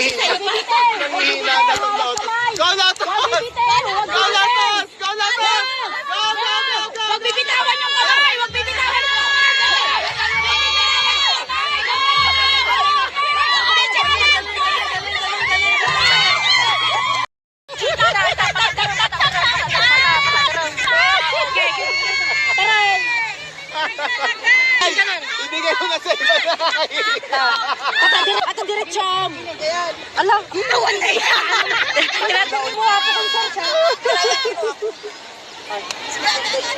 Nanghihina na ng Lotus. Go Lotus! Go Lotus! Go Lotus! Go, go, go, go! Huwag bibitawan yung kamay! Huwag bibitawan yung Ibigay mo na sa iba na. Atong diretsyon. Ala, inuwan na yan. Tinatawin mo ako kung saan siya.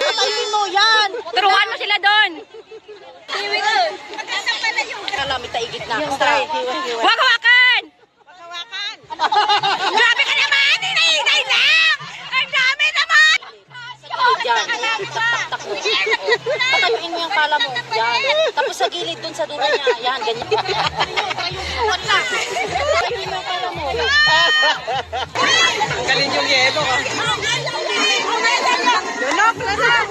Patayin mo yan. Turuan mo sila doon. Kalamit taigit na. Huwag hawakan! Grabe ka naman! Hinay lang! Ang dami naman! Yan. Tak-tak-tak mo. Patayuin mo yung pala mo. Yan. Tapos sa gilid dun sa dulo niya. Yan, ganyan. Patayuin mo yung pala mo. Galing yung yelo. Lunok, lunok!